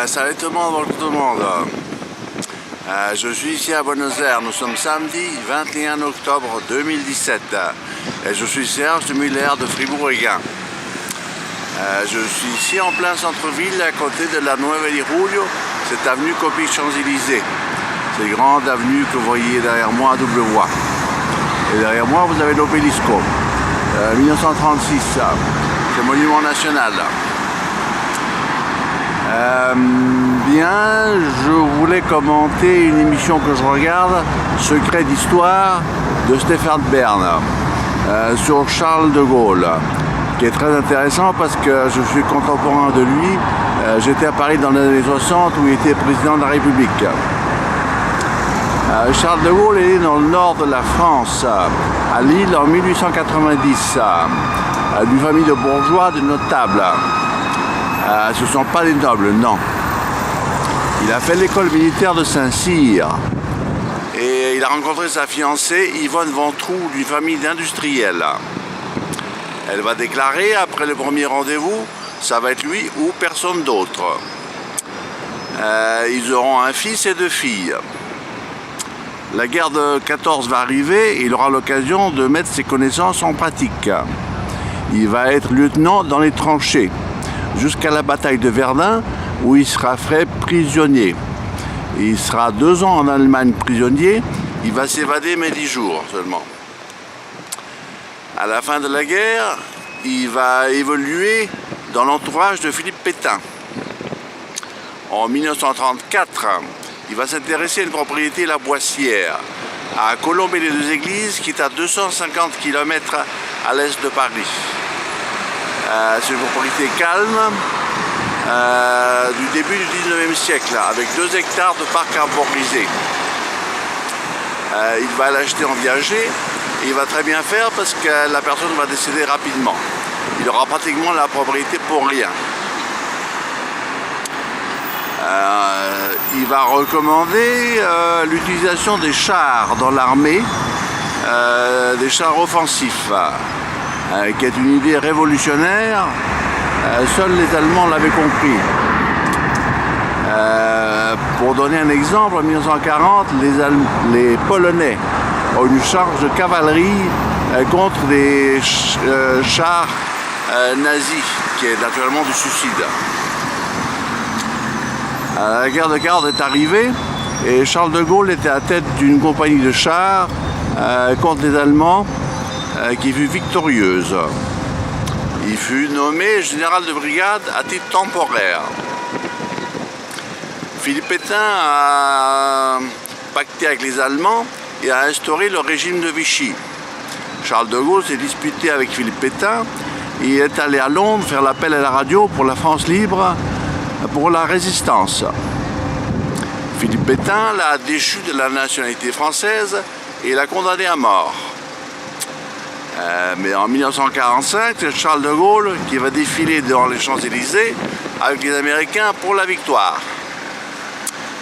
Salut tout le monde, bonjour tout le monde. Je suis ici à Buenos Aires. Nous sommes samedi 21 octobre 2017. Et je suis Serge de Muller de Fribourg-Ghin. Je suis ici en plein centre-ville, à côté de la Nueva de Julio, cette avenue copie Champs-Élysées. Ces grandes avenues que vous voyez derrière moi à double voie. Et derrière moi, vous avez l'Obélisco. 1936, c'est le monument national. Bien, je voulais commenter une émission que je regarde, Secret d'Histoire, de Stéphane Bern, sur Charles de Gaulle, qui est très intéressant parce que je suis contemporain de lui. J'étais à Paris dans les années 60 où il était président de la République. Charles de Gaulle est né dans le nord de la France, à Lille en 1890, d'une famille de bourgeois, de notables. Ce ne sont pas des nobles, non. Il a fait l'école militaire de Saint-Cyr et il a rencontré sa fiancée Yvonne Ventroux d'une famille d'industriels. Elle va déclarer après le premier rendez-vous, ça va être lui ou personne d'autre. Ils auront un fils et deux filles. La guerre de 14 va arriver et il aura l'occasion de mettre ses connaissances en pratique. Il va être lieutenant dans les tranchées, jusqu'à la bataille de Verdun, où il sera fait prisonnier. Il sera 2 ans en Allemagne prisonnier, il va s'évader mais 10 jours seulement. À la fin de la guerre, il va évoluer dans l'entourage de Philippe Pétain. En 1934, il va s'intéresser à une propriété, la Boissière, à Colombey-les-Deux-Églises, qui est à 250 km à l'est de Paris. C'est une propriété calme du début du 19e siècle, avec 2 hectares de parc arborisé. Il va l'acheter en viager et il va très bien faire parce que la personne va décéder rapidement. Il aura pratiquement la propriété pour rien. Il va recommander l'utilisation des chars dans l'armée, des chars offensifs. Qui est une idée révolutionnaire, seuls les Allemands l'avaient compris. Pour donner un exemple, en 1940, les Polonais ont une charge de cavalerie contre des chars nazis, qui est naturellement du suicide. La guerre de 40 est arrivée et Charles de Gaulle était à la tête d'une compagnie de chars contre les Allemands, qui fut victorieuse. Il fut nommé général de brigade à titre temporaire. Philippe Pétain a pacté avec les Allemands et a instauré le régime de Vichy. Charles de Gaulle s'est disputé avec Philippe Pétain et est allé à Londres faire l'appel à la radio pour la France libre, pour la résistance. Philippe Pétain l'a déchu de la nationalité française et l'a condamné à mort. Mais en 1945, c'est Charles de Gaulle qui va défiler devant les Champs-Élysées avec les Américains pour la victoire.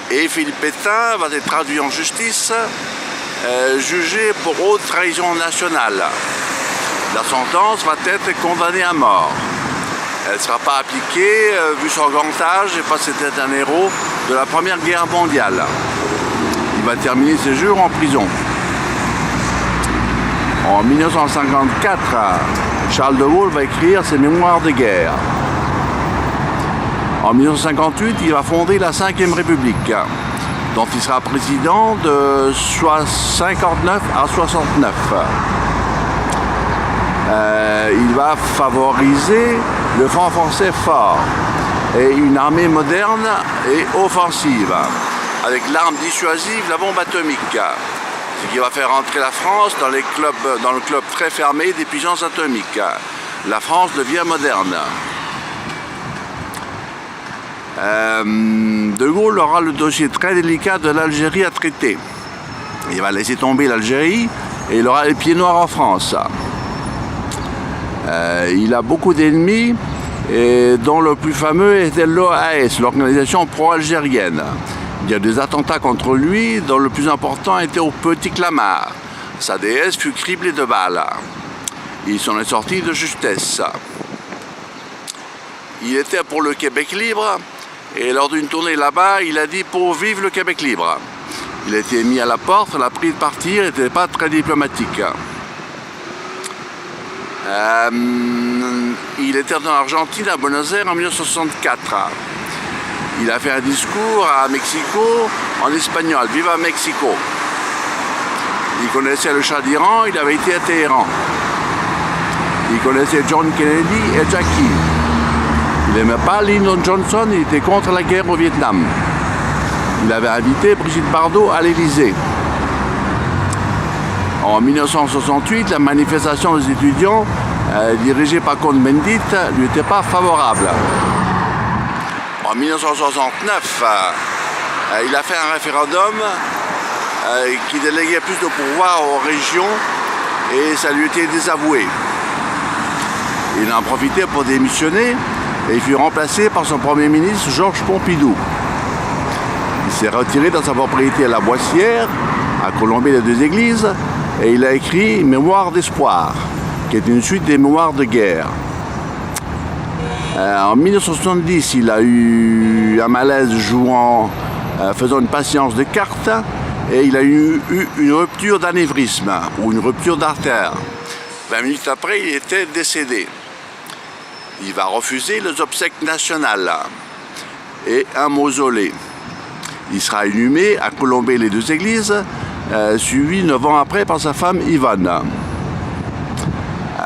Et Philippe Pétain va être traduit en justice, jugé pour haute trahison nationale. La sentence va être condamnée à mort. Elle ne sera pas appliquée, vu son grand âge, et parce que c'était un héros de la Première Guerre mondiale. Il va terminer ses jours en prison. En 1954, Charles de Gaulle va écrire ses mémoires de guerre. En 1958, il va fonder la 5e République, dont il sera président de 59 à 69. Il va favoriser le franc français fort et une armée moderne et offensive, avec l'arme dissuasive, la bombe atomique. Ce qui va faire entrer la France dans le club très fermé des puissances atomiques. La France devient moderne. De Gaulle aura le dossier très délicat de l'Algérie à traiter. Il va laisser tomber l'Algérie et il aura les pieds noirs en France. Il a beaucoup d'ennemis, dont le plus fameux est l'OAS, l'organisation pro-algérienne. Il y a des attentats contre lui, dont le plus important était au Petit Clamart. Sa déesse fut criblée de balles. Il s'en est sorti de justesse. Il était pour le Québec libre Et lors d'une tournée là-bas, il a dit « Pour vivre le Québec libre ». Il a été mis à la porte, la pris de partir, n'était pas très diplomatique. Il était en Argentine, à Buenos Aires, en 1964. Il a fait un discours à Mexico en espagnol, « Viva Mexico ». Il connaissait le Shah d'Iran, il avait été à Téhéran. Il connaissait John Kennedy et Jackie. Il n'aimait pas Lyndon Johnson, il était contre la guerre au Vietnam. Il avait invité Brigitte Bardot à l'Élysée. En 1968, la manifestation des étudiants, dirigée par Cohn-Bendit, ne lui était pas favorable. En 1969, il a fait un référendum qui déléguait plus de pouvoir aux régions et ça lui était désavoué. Il en a profité pour démissionner et il fut remplacé par son premier ministre Georges Pompidou. Il s'est retiré dans sa propriété à La Boissière, à Colombey-les-Deux-Églises, et il a écrit « Mémoires d'espoir », qui est une suite des mémoires de guerre. En 1970, il a eu un malaise faisant une patience de cartes, et il a eu une rupture d'anévrisme, ou une rupture d'artère. 20 minutes après, il était décédé. Il va refuser les obsèques nationales et un mausolée. Il sera inhumé à Colombey-les-Deux-Églises, suivi 9 ans après par sa femme Yvonne.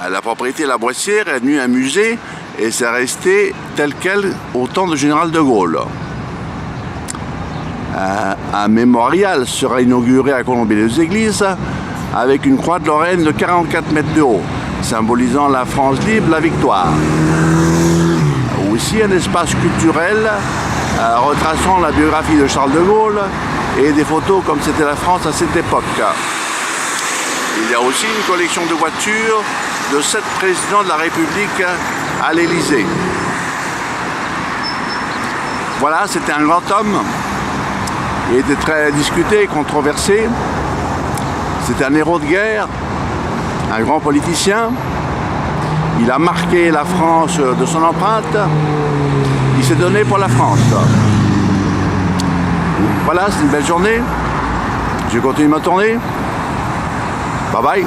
La propriété de La Boissière est devenue un musée et c'est resté tel quel au temps du général de Gaulle. Un mémorial sera inauguré à Colombey-les-Deux-Églises avec une croix de Lorraine de 44 mètres de haut, symbolisant la France libre, la victoire. Aussi un espace culturel retraçant la biographie de Charles de Gaulle et des photos comme c'était la France à cette époque. Il y a aussi une collection de voitures de 7 présidents de la République à l'Élysée. Voilà, c'était un grand homme. Il était très discuté et controversé. C'était un héros de guerre, un grand politicien. Il a marqué la France de son empreinte. Il s'est donné pour la France. Voilà, c'est une belle journée. Je continue ma tournée. Bye bye.